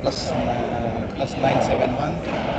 plus 971.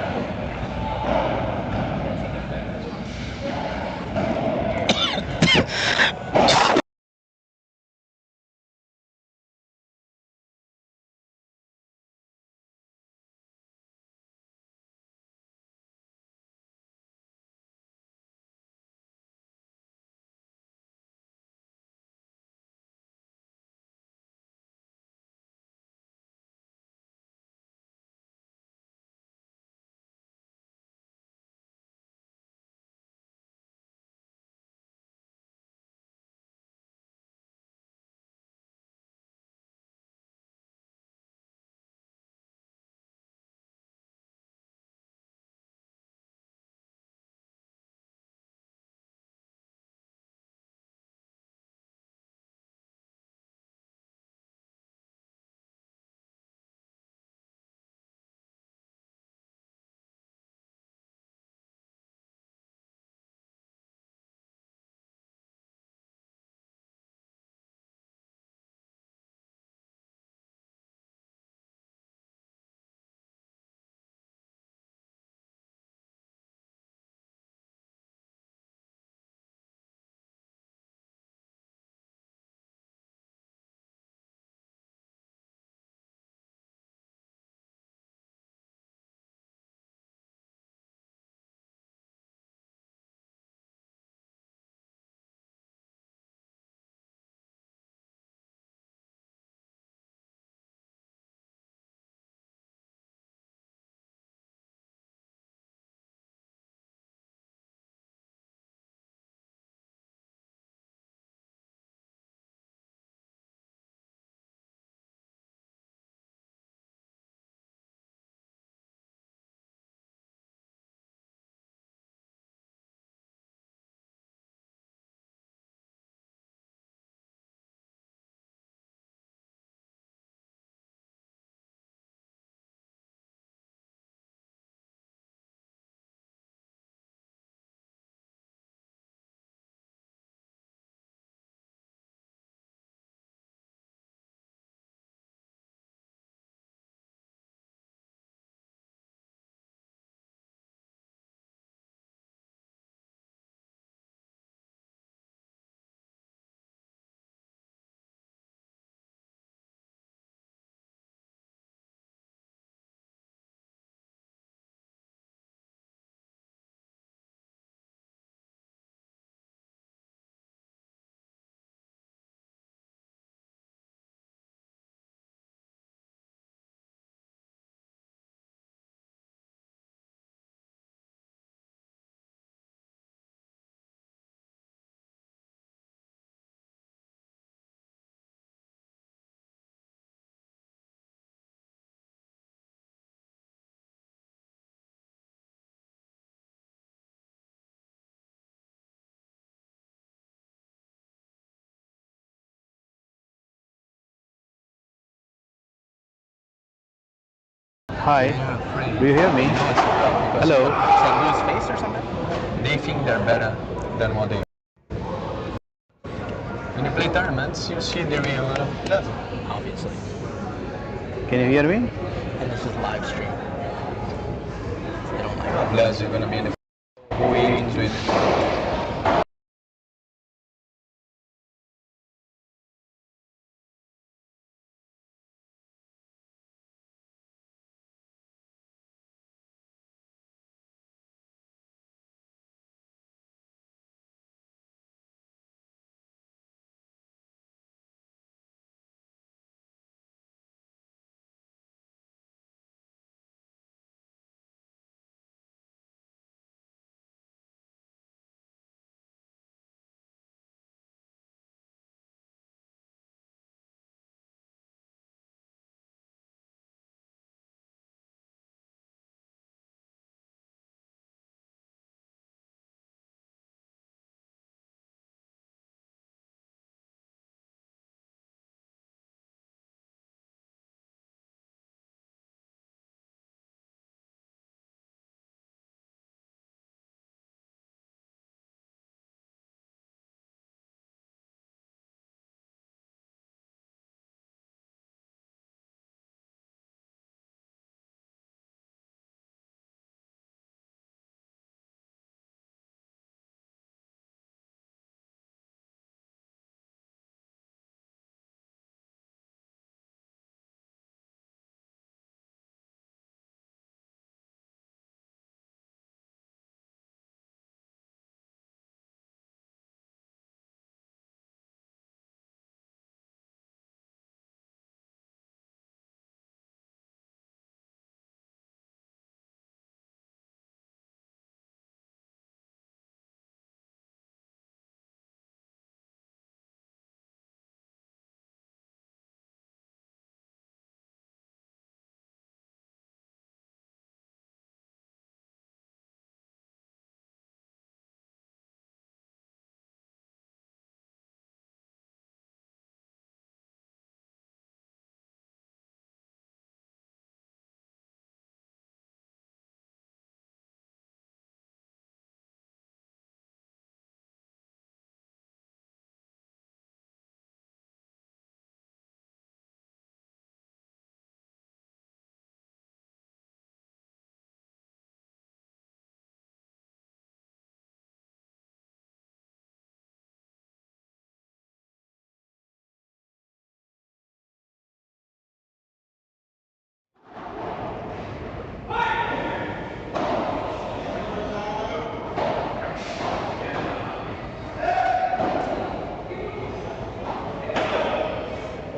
Hi, do you hear me? Hello. St. Louis face or something? They think they're better than what they are. When you play tournaments, you see the real level. Obviously. Can you hear me? And this is live stream. They don't like Plus, you're gonna be in the who wins with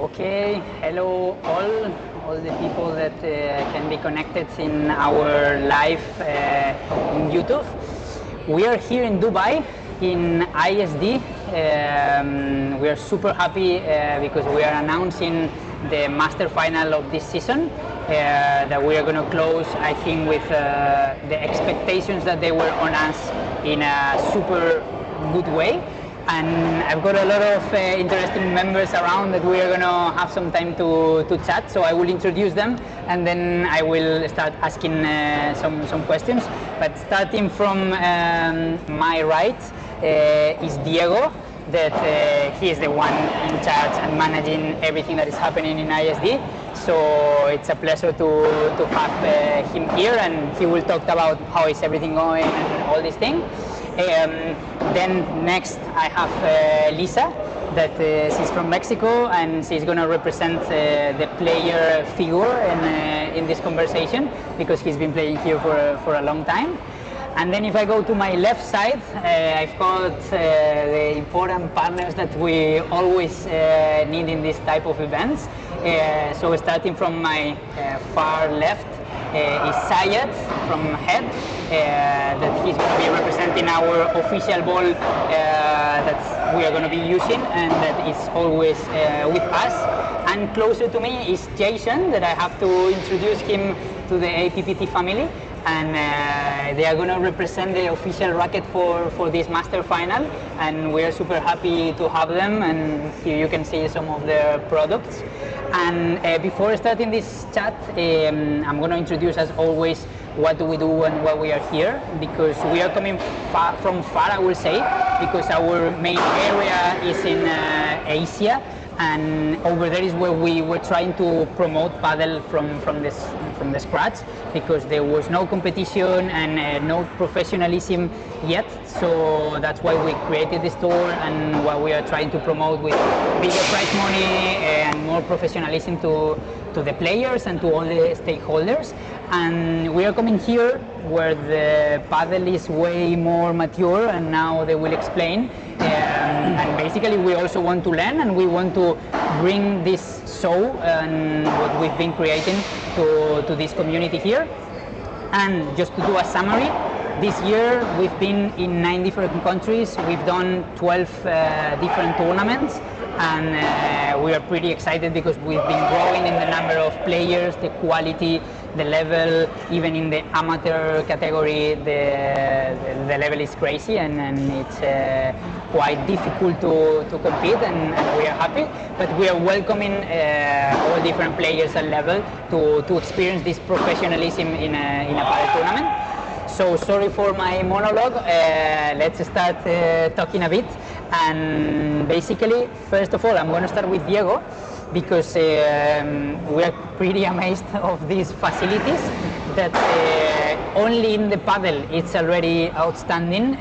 Okay, hello all the people that can be connected in our live in YouTube. We are here in Dubai in ISD. We are super happy because we are announcing the master final of this season that we are going to close, I think, with the expectations that they were on us in a super good way. And I've got a lot of interesting members around that we are going to have some time to chat, so I will introduce them and then I will start asking some questions. But starting from my right is Diego, that he is the one in charge and managing everything that is happening in ISD. So it's a pleasure to have him here, and he will talk about how is everything going and all these things. Then next I have Lisa, that she's from Mexico and she's going to represent the player figure in this conversation because he's been playing here for a long time. And then if I go to my left side, I've got the important partners that we always need in this type of events. So starting from my far left is Sayed from Head, that he's going to be representing our official ball that we are going to be using and that is always with us. And closer to me is Jason, that I have to introduce him to the APPT family. And they are going to represent the official racket for this master final, and we are super happy to have them, and here you can see some of their products. And before starting this chat, I'm going to introduce, as always, what do we do and why we are here, because we are coming from far, I will say, because our main area is in Asia, and over there is where we were trying to promote Padel from the scratch, because there was no competition and no professionalism yet. So that's why we created the store and what we are trying to promote with bigger prize money and more professionalism to the players and to all the stakeholders. And we are coming here where the Padel is way more mature, and now they will explain. And basically we also want to learn, and we want to bring this show and what we've been creating to this community here. And just to do a summary, this year we've been in 9 different countries, we've done 12 different tournaments, and we are pretty excited because we've been growing in the number of players, the quality, the level. Even in the amateur category, the level is crazy, and it's quite difficult to compete, and we are happy. But we are welcoming all different players and level to experience this professionalism in a Padel tournament. So sorry for my monologue, let's start talking a bit. And basically, first of all, I'm going to start with Diego, because we are pretty amazed of these facilities that only in the Padel it's already outstanding,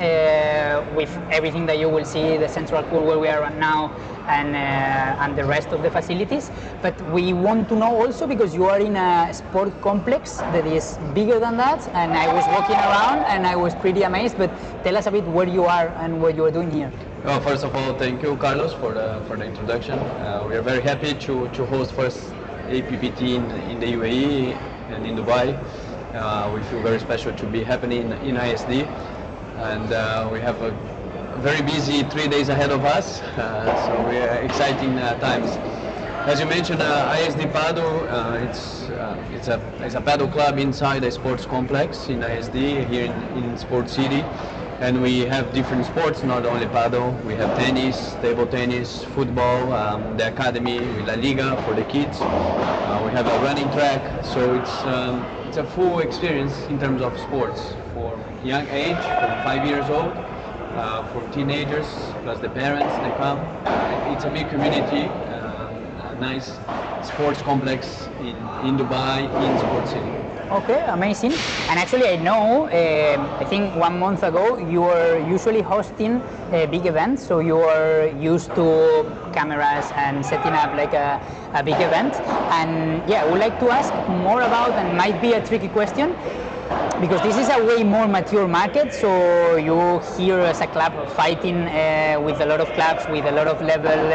with everything that you will see, the central pool where we are right now, and the rest of the facilities. But we want to know also, because you are in a sport complex that is bigger than that, and I was walking around and I was pretty amazed. But tell us a bit where you are and what you are doing here. Well, first of all, thank you, Carlos, for the introduction. We are very happy to host first APPT in the UAE and in Dubai. We feel very special to be happening in ISD, and we have a very busy 3 days ahead of us, so we are exciting times. As you mentioned, ISD Padel, it's a paddle club inside a sports complex in ISD here in Sport City. And we have different sports, not only paddle. We have tennis, table tennis, football, the academy with La Liga for the kids. We have a running track, so it's a full experience in terms of sports for young age, from 5 years old, for teenagers, plus the parents, they come. It's a big community, a nice sports complex in Dubai, in Sport City. Okay, amazing. And actually, I know, I think 1 month ago, you were usually hosting big events, so you are used to cameras and setting up like a big event. And yeah, I would like to ask more about, and might be a tricky question, because this is a way more mature market, so you hear as a club fighting with a lot of clubs with a lot of level.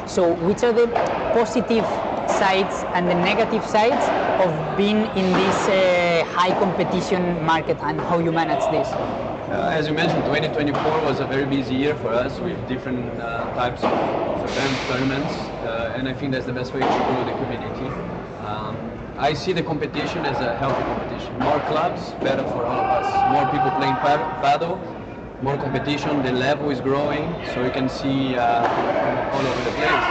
So which are the positive sides and the negative sides of being in this high competition market, and how you manage this? As you mentioned, 2024 was a very busy year for us with different types of events, tournaments, and I think that's the best way to grow the community. I see the competition as a healthy competition. More clubs, better for all of us. More people playing paddle, more competition, the level is growing, so you can see all over the place.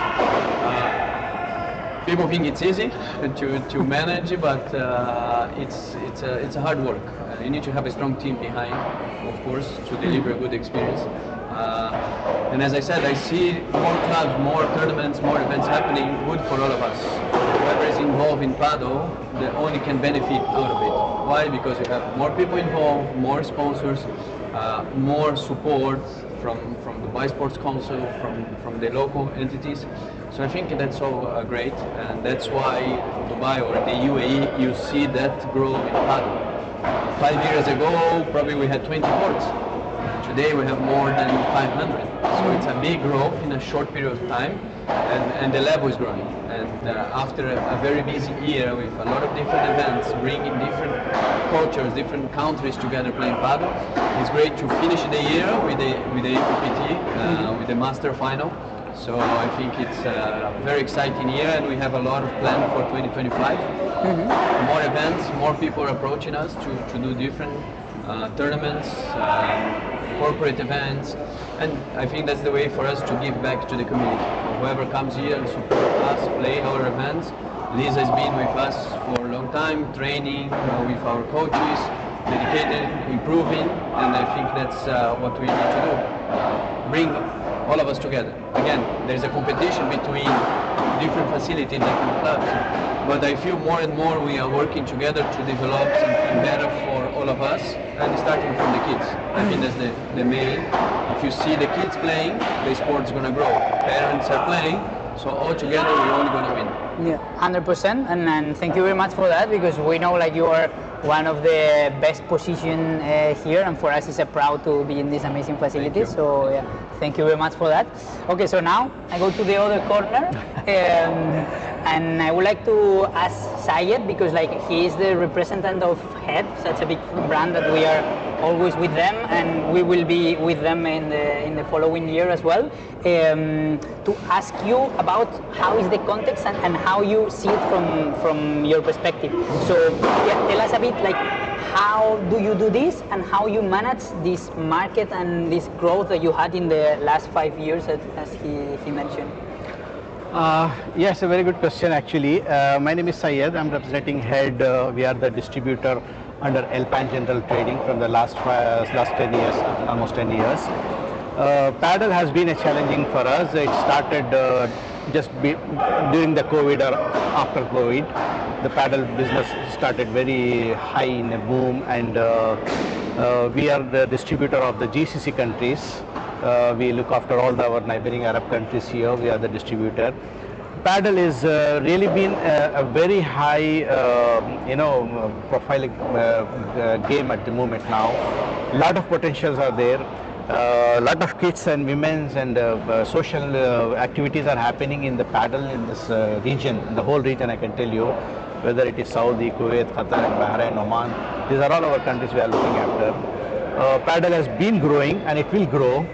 People think it's easy to manage, but it's a hard work. You need to have a strong team behind, of course, to deliver a good experience. And as I said, I see more clubs, more tournaments, more events happening, good for all of us. Whoever is involved in paddle, they only can benefit out of it. Why? Because you have more people involved, more sponsors, more support from the Dubai Sports Council, from the local entities. So I think that's all great, and that's why Dubai or the UAE, you see that grow in paddle. 5 years ago, probably we had 20 courts. Today we have more than 500. So it's a big growth in a short period of time, and the level is growing. And after a very busy year with a lot of different events, bringing different cultures, different countries together playing paddle, it's great to finish the year with the APPT, with the master final. So I think it's a very exciting year, and we have a lot of plans for 2025. More events, more people are approaching us to do different tournaments, corporate events, and I think that's the way for us to give back to the community. Whoever comes here and support us, play our events. Lisa has been with us for a long time, training with our coaches, dedicated, improving, and I think that's what we need to do. Bring all of us together. Again, there's a competition between different facilities, different clubs, but I feel more and more we are working together to develop something better for all of us, and starting from the kids. I think that's the main. If you see the kids playing, the sport's going to grow. Parents are playing, so all together we're only going to win. Yeah, 100%, and thank you very much for that, because we know like you are one of the best position here, and for us it's a proud to be in this amazing facility. So yeah, thank you very much for that. Okay, so now I go to the other corner, and I would like to ask Sayed, because like he is the representative of Head, such a big brand that we are always with them, and we will be with them in the following year as well. To ask you about how is the context and how you see it from your perspective. So yeah, tell us a bit like how do you do this, and how you manage this market and this growth that you had in the last 5 years, as he mentioned. Yes, a very good question actually. My name is Syed. I'm representing Head. We are the distributor under Elpan General Trading from the last 10 years, almost 10 years. Padel has been a challenging for us. It started during the COVID or after COVID. The paddle business started very high in a boom, and we are the distributor of the GCC countries. We look after all our neighboring Arab countries here. We are the distributor. Padel is really been a very high, profile game at the moment now. A lot of potentials are there. A lot of kids and women's and social activities are happening in the paddle in this region, in the whole region. I can tell you, whether it is Saudi, Kuwait, Qatar, and Bahrain, Oman. These are all our countries we are looking after. Paddle has been growing, and it will grow.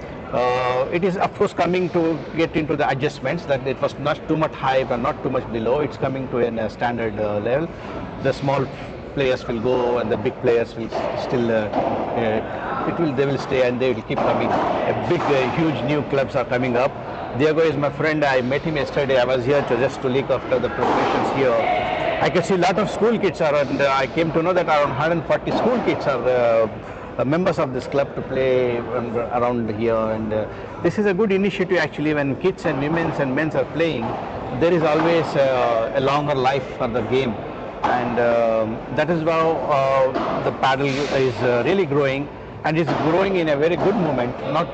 It is of course coming to get into the adjustments, that it was not too much high but not too much below. It's coming to a standard level. The small players will go, and the big players will still they will stay, and they will keep coming. Huge new clubs are coming up. Diego is my friend. I met him yesterday. I was here just to look after the preparations here. I can see a lot of school kids are, and I came to know that around 140 school kids are members of this club to play around here, and this is a good initiative actually. When kids and women's and men's are playing, there is always a longer life for the game, and that is how the paddle is really growing, and it's growing in a very good moment, not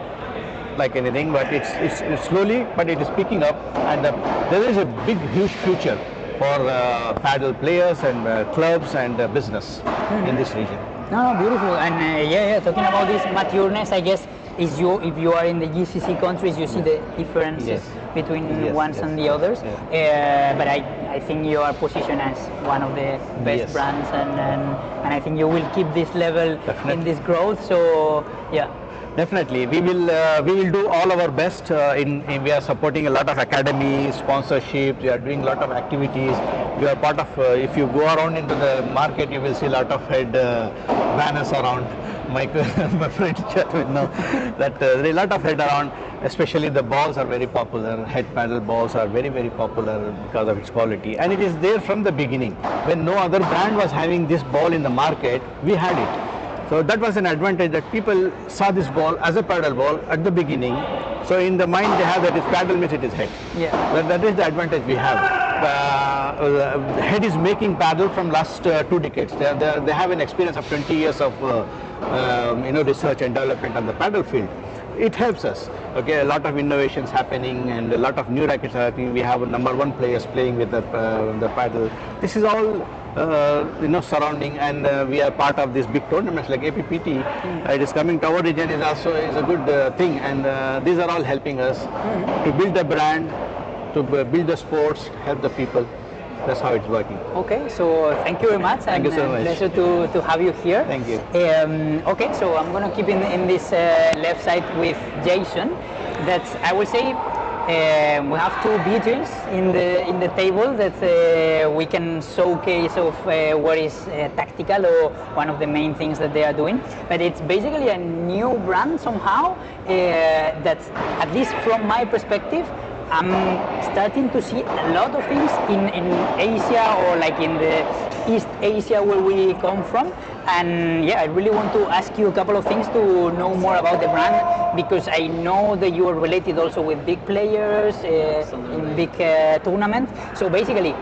like anything, but it's slowly, but it is picking up, and there is a huge future for paddle players and clubs and business in this region. No, no, beautiful. And yeah, talking about this matureness, I guess is you if you are in the GCC countries, you see the differences Yes. between Yes, ones yes. and the others. But I think you are positioned as one of the best Yes. brands, and I think you will keep this level in Definitely. this growth. So yeah. Definitely, we will do all our best. We are supporting a lot of academies, sponsorships. We are doing a lot of activities. We are part of. If you go around into the market, you will see a lot of head banners around. My my friend Chet will know that there is a lot of head around. Especially the balls are very popular. Head paddle balls are very popular because of its quality, and it is there from the beginning. When no other brand was having this ball in the market, we had it. So that was an advantage that people saw this ball as a paddle ball at the beginning. So in the mind they have that is paddle means it is head. Yeah. That is the advantage we have. Head is making paddle from last 2 decades. They have an experience of 20 years of research and development on the paddle field. It helps us. Okay, a lot of innovations happening and a lot of new rackets are happening. We have #1 players playing with the paddle. This is all surrounding, and we are part of these big tournaments like APPT. It is coming to our region is also is a good thing, and these are all helping us to build the brand, to build the sports, help the people. That's how it's working. Okay, so thank you very much. Thank you so much. Pleasure to have you here. Thank you. Okay, so I'm going to keep in this left side with Jason. That's, I will say, we have two beaters in the table that we can showcase of what is tactical or one of the main things that they are doing. But it's basically a new brand somehow that, at least from my perspective, I'm starting to see a lot of things in Asia or like in the East Asia where we come from. And yeah, I really want to ask you a couple of things to know more about the brand, because I know that you are related also with big players in big tournaments. So basically,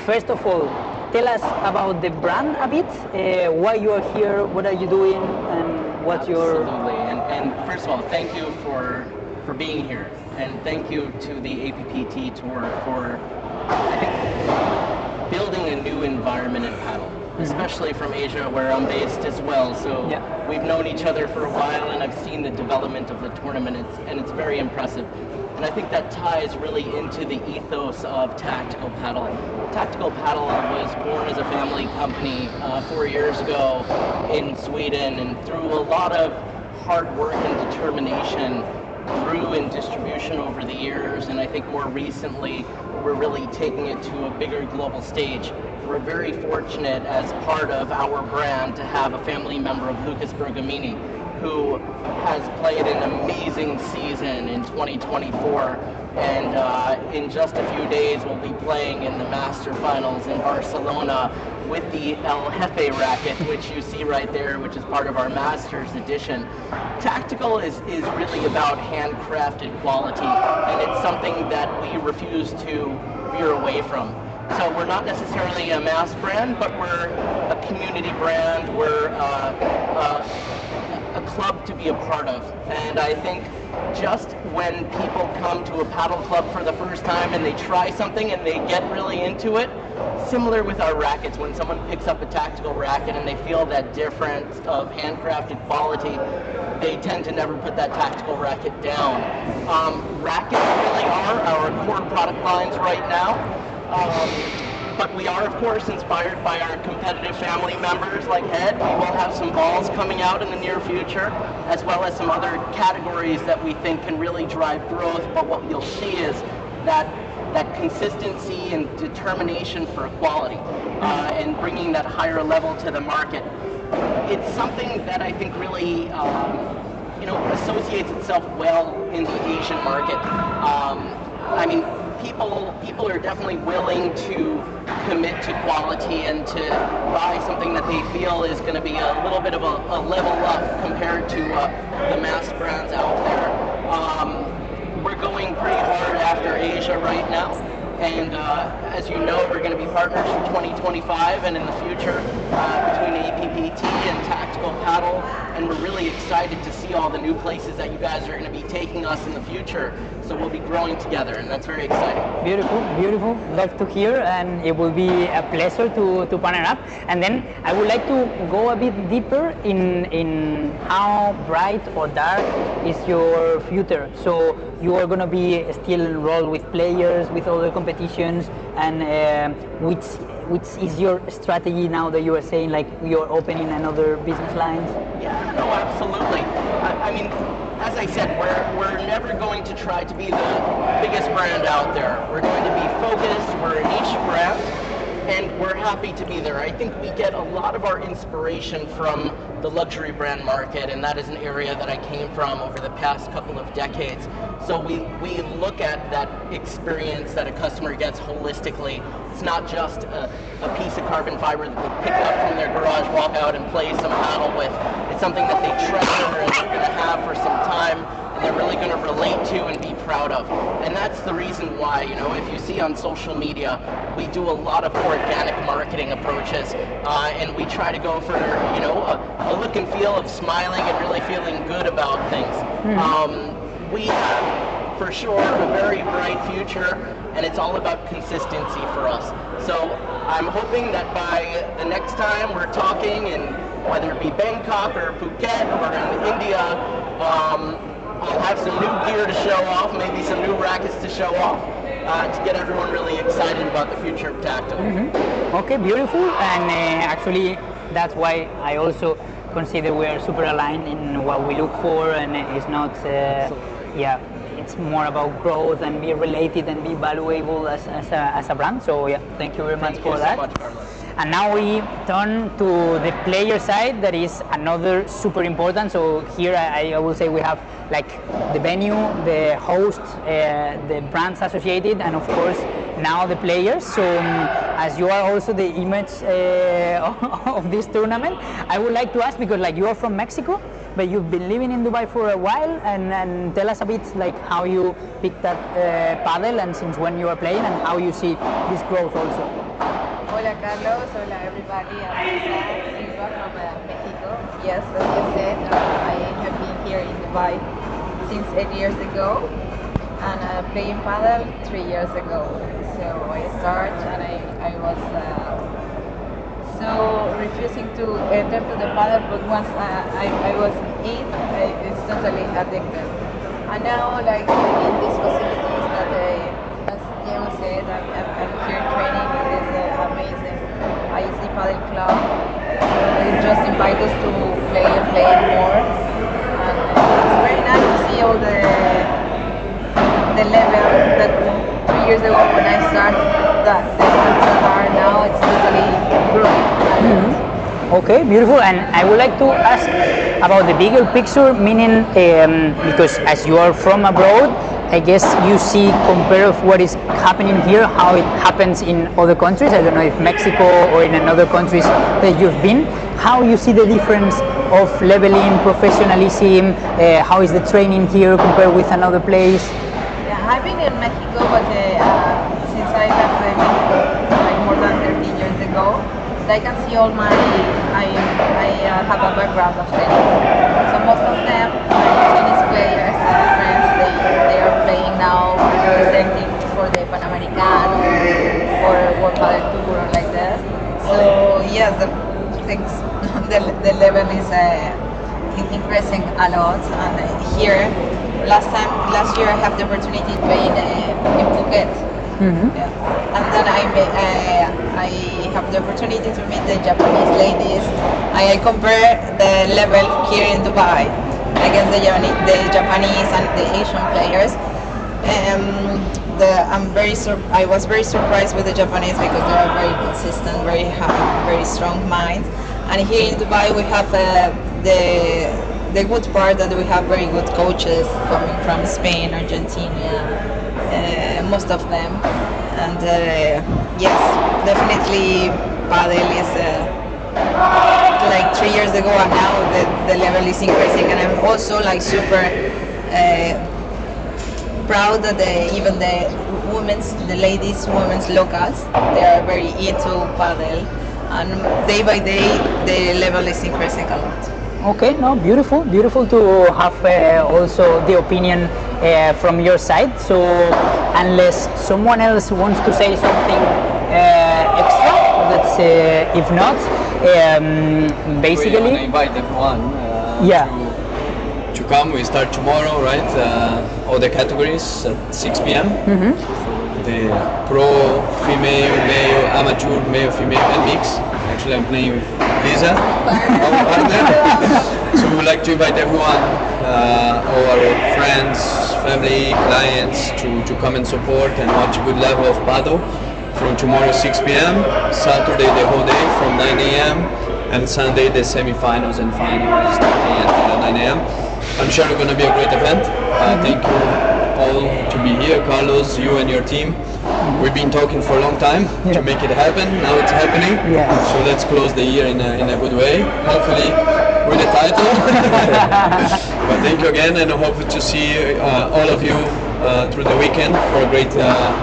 first of all, tell us about the brand a bit, why you are here, what are you doing, and what's your... Absolutely, and first of all, thank you for being here, and thank you to the APPT Tour for, I think, building a new environment in paddle, especially from Asia, where I'm based as well. So we've known each other for a while, and I've seen the development of the tournament, and it's very impressive. And I think that ties really into the ethos of Tactical Padel. Tactical Padel was born as a family company 4 years ago in Sweden, and through a lot of hard work and determination, grew in distribution over the years, and I think more recently we're really taking it to a bigger global stage. We're very fortunate as part of our brand to have a family member of Lucas Bergamini, who has played an amazing season in 2024, and in just a few days we'll be playing in the Master Finals in Barcelona with the El Jefe racket, which you see right there, which is part of our Masters edition. Tactical is really about handcrafted quality, and it's something that we refuse to veer away from. So we're not necessarily a mass brand, but we're a community brand. We're a club to be a part of. And I think just when people come to a paddle club for the first time and they try something and they get really into it, similar with our rackets, when someone picks up a tactical racket and they feel that difference of handcrafted quality, they tend to never put that tactical racket down. Rackets really are our core product lines right now. But we are, of course, inspired by our competitive family members like Head. We will have some balls coming out in the near future, as well as some other categories that we think can really drive growth. But what you'll see is that consistency and determination for quality and bringing that higher level to the market. It's something that I think really associates itself well in the Asian market. I mean, people are definitely willing to commit to quality and to buy something that they feel is going to be a little bit of a level up compared to the mass brands out there. We're going pretty hard after Asia right now. And as you know, we're going to be partners for 2025 and in the future between APPT and Tactical Paddle. And we're really excited to see all the new places that you guys are going to be taking us in the future. So we'll be growing together, and that's very exciting. Beautiful, beautiful. Love to hear, and it will be a pleasure to partner up. And then I would like to go a bit deeper in how bright or dark is your future. So you are going to be still enrolled with players, with other competitions, and which is your strategy now that you are saying like you're opening another business lines? Yeah, no, absolutely. I mean, as I said, we're never going to try to be the biggest brand out there. We're going to be focused. We're a niche brand, and we're happy to be there. I think we get a lot of our inspiration from the luxury brand market, and that is an area that I came from over the past couple of decades. So we look at that experience that a customer gets holistically. It's not just a piece of carbon fiber that they pick up from their garage, walk out and play some paddle with. It's something that they treasure and they're going to have for some time, and they're really going to relate to and be proud of. And that's the reason why, you know, if you see on social media, we do a lot of organic marketing approaches, and we try to go for, you know, a look and feel of smiling and really feeling good about things. We have, for sure, a very bright future, and it's all about consistency for us. So I'm hoping that by the next time we're talking, and whether it be Bangkok or Phuket or in India, I'll have some new gear to show off, maybe some new rackets to show off, to get everyone really excited about the future of Tactile. Okay, beautiful. And actually, that's why I also consider we are super aligned in what we look for, and it's not, yeah, it's more about growth and be related and be valuable as a brand. So yeah, thank you very much for that. Thank you so much, Carlos. And now we turn to the player side, that is another super important. So here I will say we have like the venue, the host, the brands associated, and of course now the players. So as you are also the image of this tournament, I would like to ask, because like you are from Mexico, but you've been living in Dubai for a while, and tell us a bit like how you picked up Padel and since when you are playing and how you see this growth also. Hola Carlos, hola everybody, I'm Lisa Silva from Mexico. Yes, as you said, I have been here in Dubai since 8 years ago, and playing paddle 3 years ago. So I started and I was so refusing to enter to the paddle, but once I was in, it's totally addicted. And now, like in these facilities that as Diego said, I'm here training. It is amazing. I see Padel Club. It just invite us to play and play more. And it's very nice to see all the level that 2 years ago when I started, that the levels that are now, it's totally growing. Okay, beautiful. And I would like to ask about the bigger picture, meaning because as you are from abroad, I guess you see, compared with what is happening here, how it happens in other countries. I don't know if Mexico or in another countries that you've been, how you see the difference of leveling, professionalism, how is the training here compared with another place? Yeah, I've been in Mexico, but since I left Mexico like more than 13 years ago, I can see all my, I have a background of tennis. So most of them are tennis players, friends, they are playing now, representing for the Pan Americano or World Padel Tour or like that. So yes, the level is increasing a lot. And here, last year I have the opportunity to play in Phuket. Yeah. And then I have the opportunity to meet the Japanese ladies. I compare the level here in Dubai against the Japanese and the Asian players. I was very surprised with the Japanese because they are very consistent, very strong minds. And here in Dubai we have the good part that we have very good coaches coming from Spain, Argentina. Most of them, and yes, definitely Padel is like 3 years ago, and now the level is increasing, and I'm also like super proud that even the women's locals, they are very into paddle, and day by day the level is increasing a lot. Okay, no, beautiful to have also the opinion from your side. So unless someone else wants to say something extra, that's if not, basically. We want to invite everyone Yeah. to come. We start tomorrow, right? All the categories at 6 p.m. The pro, female, male, amateur, male, female, and mix. Actually, I'm playing with Lisa, our partner. So we would like to invite everyone, all our friends, family, clients, to come and support and watch a good level of paddle from tomorrow 6 p.m. Saturday the whole day from 9 a.m. and Sunday the semi-finals and finals starting at 9 a.m. I'm sure it's going to be a great event. Thank you all to be here, Carlos, you and your team. We've been talking for a long time to make it happen. Now it's happening. Yeah. So let's close the year in a good way. Hopefully win the title. But thank you again, and I hope to see all of you through the weekend for a great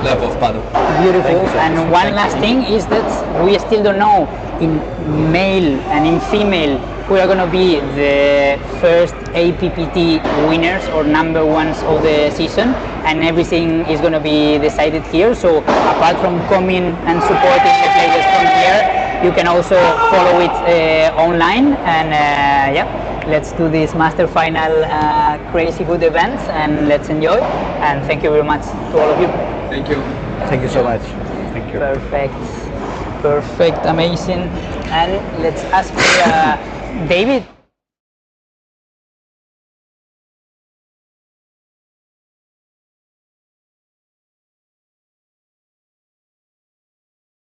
level of paddle. Beautiful. And one last thing is that we still don't know in male and in female who are going to be the first APPT winners or number ones of the season, and everything is going to be decided here. So apart from coming and supporting the players from here, you can also follow it online, and yeah, let's do this master final crazy good event, and let's enjoy. And thank you very much to all of you. Thank you. Thank you so much. Thank you. Perfect, amazing. And let's ask David.